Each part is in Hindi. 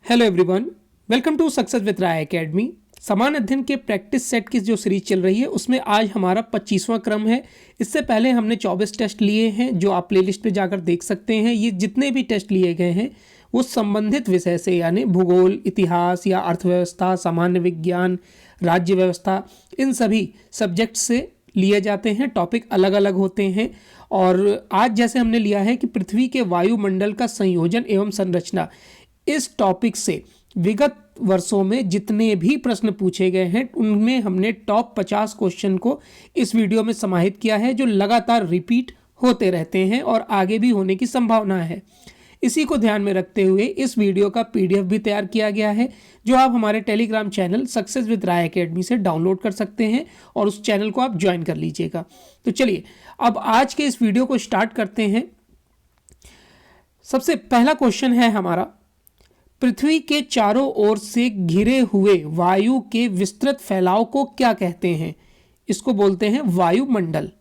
Hello everyone, welcome to success with Rai academy. समान अध्ययन के प्रैक्टिस सेट की जो सीरीज चल रही है उसमें आज हमारा 25वां क्रम है। इससे पहले हमने 24 टेस्ट लिए हैं जो आप प्लेलिस्ट पे जाकर देख सकते हैं। ये जितने भी टेस्ट लिए गए हैं वो संबंधित विषय से यानी भूगोल, इतिहास या अर्थव्यवस्था, सामान्य विज्ञान, राज्य व्यवस्था, इन सभी सब्जेक्ट से लिए जाते हैं। टॉपिक अलग अलग होते हैं और आज जैसे हमने लिया है कि पृथ्वी के वायुमंडल का संयोजन एवं संरचना, इस टॉपिक से विगत वर्षों में जितने भी प्रश्न पूछे गए हैं उनमें हमने टॉप 50 क्वेश्चन को इस वीडियो में समाहित किया है जो लगातार रिपीट होते रहते हैं और आगे भी होने की संभावना है। इसी को ध्यान में रखते हुए इस वीडियो का पीडीएफ भी तैयार किया गया है जो आप हमारे Telegram channel success with Rai academy से डाउनलोड कर सकते हैं और उस चैनल को आप ज्वाइन कर लीजिएगा। तो चलिए अब आज के इस वीडियो को स्टार्ट करते हैं। सबसे पहला क्वेश्चन है हमारा, पृथ्वी के चारों ओर से घिरे हुए वायु के विस्तृत फैलाव को क्या कहते हैं? इसको बोलते हैं वायुमंडल।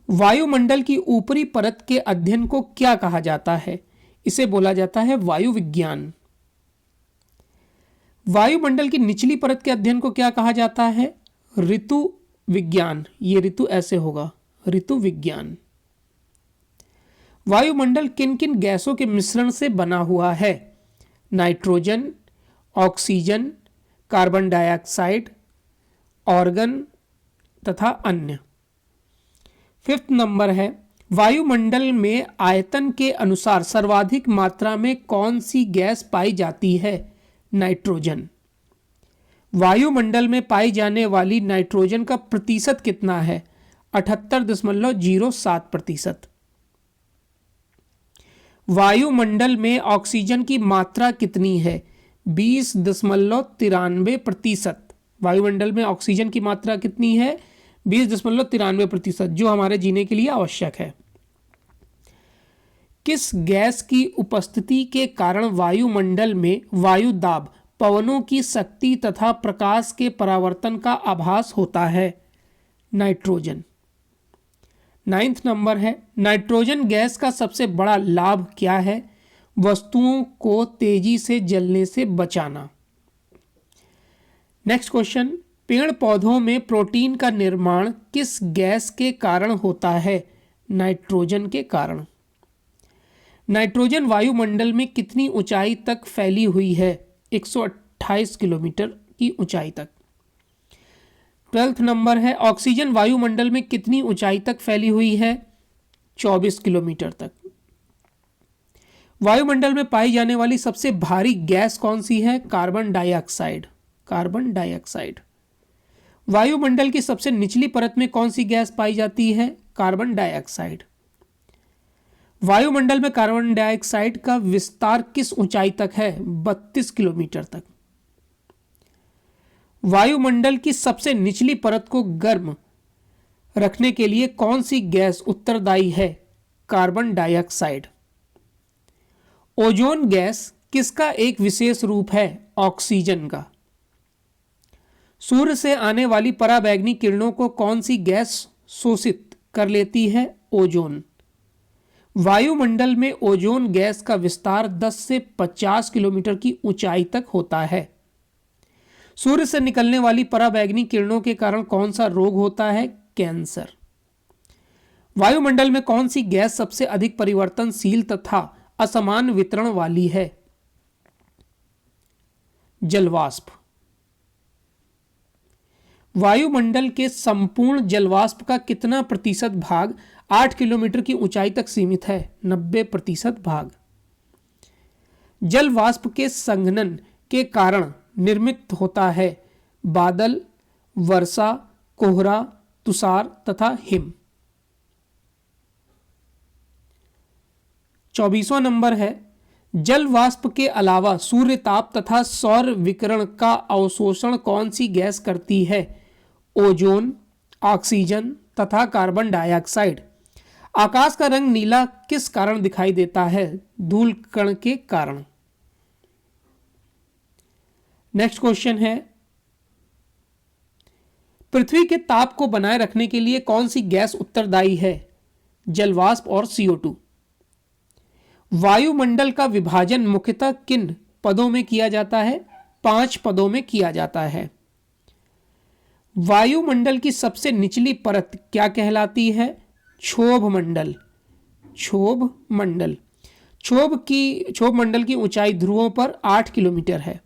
वायुमंडल की ऊपरी परत के अध्ययन को क्या कहा जाता है? इसे बोला जाता है वायु विज्ञान। वायुमंडल की निचली परत के अध्ययन को क्या कहा जाता है? ऋतु विज्ञान। ये ऋतु ऐसे होगा, ऋतु विज्ञान। वायुमंडल किन किन गैसों के मिश्रण से बना हुआ है? Nitrogen, oxygen, carbon dioxide, organ तथा अन्य। 5th नंबर है, वायुमंडल में आयतन के अनुसार सर्वाधिक मात्रा में कौन सी गैस पाई जाती है? नाइट्रोजन। वायुमंडल में पाई जाने वाली नाइट्रोजन का प्रतिशत कितना है? 78.07%। वायुमंडल में ऑक्सीजन की मात्रा कितनी है? 20.93%। वायुमंडल में ऑक्सीजन की मात्रा कितनी है? 20.93%, जो हमारे जीने के लिए आवश्यक है। किस गैस की उपस्थिति के कारण वायुमंडल में वायु दाब, पवनों की शक्ति तथा प्रकाश के परावर्तन का आभास होता है? नाइट्रोजन। 9th नंबर है, नाइट्रोजन गैस का सबसे बड़ा लाभ क्या है? वस्तुओं को तेजी से जलने से बचाना। नेक्स्ट क्वेश्चन, पेड़ पौधों में प्रोटीन का निर्माण किस गैस के कारण होता है? नाइट्रोजन के कारण। नाइट्रोजन वायुमंडल में कितनी ऊंचाई तक फैली हुई है? 128 किलोमीटर की ऊंचाई तक। 12th नंबर है, ऑक्सीजन वायुमंडल में कितनी ऊंचाई तक फैली हुई है? 24 किलोमीटर तक। वायुमंडल में पाई जाने वाली सबसे भारी गैस कौन सी है? Carbon dioxide. Carbon dioxide. वायुमंडल की सबसे निचली परत में कौन सी गैस पाई जाती है? Carbon dioxide. वायुमंडल में कार्बन डाइऑक्साइड का विस्तार किस ऊंचाई तक है? 32 किलोमीटर तक। वायुमंडल की सबसे निचली परत को गर्म रखने के लिए कौन सी गैस उत्तरदायी है? Carbon dioxide. ओजोन गैस किसका एक विशेष रूप है? ऑक्सीजन का। सूर्य से आने वाली पराबैंगनी किरणों को कौन सी गैस शोषित कर लेती है? ओजोन। वायुमंडल में ओजोन गैस का विस्तार 10 से 50 किलोमीटर की ऊंचाई तक होता है। सूर्य से निकलने वाली पराबैंगनी किरणों के कारण कौन सा रोग होता है? कैंसर। वायुमंडल में कौन सी गैस सबसे अधिक परिवर्तनशील तथा असमान वितरण वाली है? जलवाष्प। वायुमंडल के संपूर्ण जलवाष्प का कितना प्रतिशत भाग 8 किलोमीटर की ऊंचाई तक सीमित है? 90% भाग। जलवाष्प के संघनन के कारण निर्मित होता है बादल, वर्षा, कोहरा, तुषार तथा हिम। 24वां नंबर है, जल वाष्प के अलावा सूर्य ताप तथा सौर विकिरण का अवशोषण कौन सी गैस करती है? ओजोन, ऑक्सीजन तथा कार्बन डाइऑक्साइड। आकाश का रंग नीला किस कारण दिखाई देता है? धूल कण के कारण। नेक्स्ट क्वेश्चन है, पृथ्वी के ताप को बनाए रखने के लिए कौन सी गैस उत्तरदायी है? जलवाष्प और CO2। वायुमंडल का विभाजन मुख्यतः किन पदों में किया जाता है? 5 पदों में किया जाता है। वायुमंडल की सबसे निचली परत क्या कहलाती है? क्षोभ मंडल। क्षोभ मंडल। क्षोभ मंडल की ऊंचाई ध्रुवों पर 8 किलोमीटर है।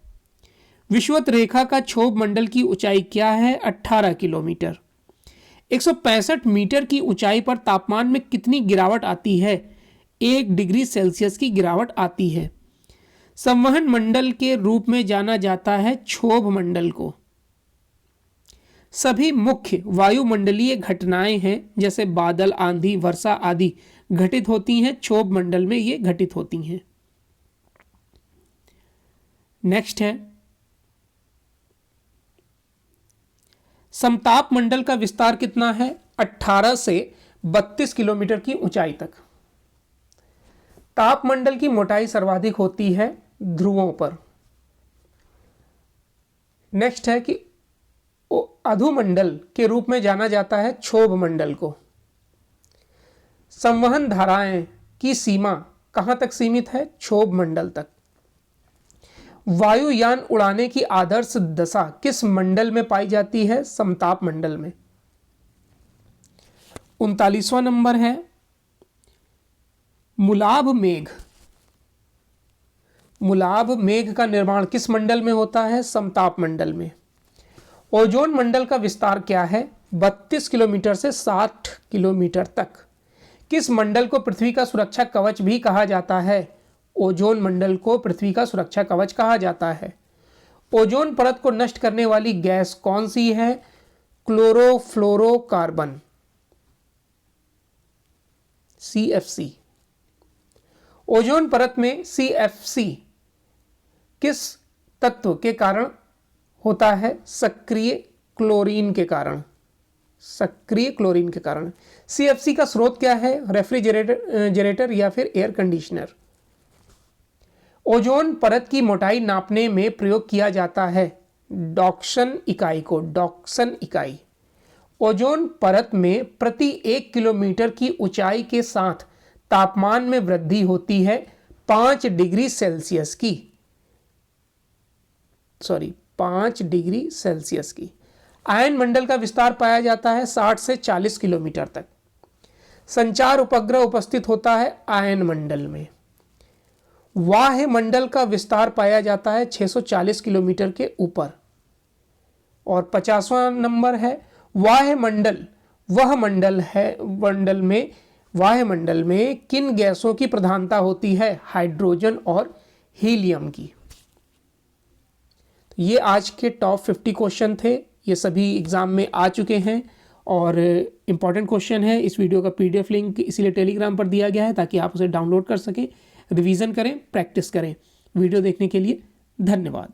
विषुवत रेखा का क्षोभ मंडल की ऊंचाई क्या है? 18 किलोमीटर। 165 मीटर की ऊंचाई पर तापमान में कितनी गिरावट आती है? 1 डिग्री सेल्सियस की गिरावट आती है। संवहन मंडल के रूप में जाना जाता है क्षोभ मंडल को। सभी मुख्य वायुमंडलीय घटनाएं हैं जैसे बादल, आंधी, वर्षा आदि घटित होती हैं क्षोभ मंडल में, ये घटित होती हैं। नेक्स्ट है समताप मंडल का विस्तार कितना है? 18 से 32 किलोमीटर की ऊंचाई तक। तापमंडल की मोटाई सर्वाधिक होती है ध्रुवों पर। नेक्स्ट है कि अधुमंडल के रूप में जाना जाता है क्षोभ मंडल को। संवहन धाराएं की सीमा कहां तक सीमित है? क्षोभ मंडल तक। वायुयान उड़ाने की आदर्श दशा किस मंडल में पाई जाती है? समताप मंडल में। 39वां नंबर है मुलाभ मेघ। मुलाभ मेघ का निर्माण किस मंडल में होता है? समताप मंडल में। ओजोन मंडल का विस्तार क्या है? 32 किलोमीटर से 60 किलोमीटर तक। किस मंडल को पृथ्वी का सुरक्षा कवच भी कहा जाता है? ओजोन मंडल को पृथ्वी का सुरक्षा कवच कहा जाता है। ओजोन परत को नष्ट करने वाली गैस कौन सी है? Chlorofluorocarbon, CFC। ओजोन परत में CFC किस तत्व के कारण होता है? सक्रिय क्लोरीन के कारण। सक्रिय क्लोरीन के कारण। CFC का स्रोत क्या है? रेफ्रिजरेटर या फिर एयर कंडीशनर। ओजोन परत की मोटाई नापने में प्रयोग किया जाता है डॉक्सन इकाई को। डॉक्सन इकाई। ओजोन परत में प्रति 1 किलोमीटर की ऊंचाई के साथ तापमान में वृद्धि होती है 5 डिग्री सेल्सियस की। 5 डिग्री सेल्सियस की। आयन मंडल का विस्तार पाया जाता है 60 से 40 किलोमीटर तक। संचार उपग्रह उपस्थित होता है आयन मंडल में। वाह्य मंडल का विस्तार पाया जाता है 640 किलोमीटर के ऊपर। और 50वां नंबर है वाह्य मंडल। वह मंडल है वाह्य मंडल में किन गैसों की प्रधानता होती है? हाइड्रोजन और हीलियम की। ये आज के टॉप 50 क्वेश्चन थे। ये सभी एग्जाम में आ चुके हैं और इम्पॉर्टेंट क्वेश्चन है। इस वीडियो का PDF लिंक इसीलिए टेलीग्राम पर दिया गया है ताकि आप उसे डाउनलोड कर सकें, रिवीजन करें, प्रैक्टिस करें। वीडियो देखने के लिए धन्यवाद।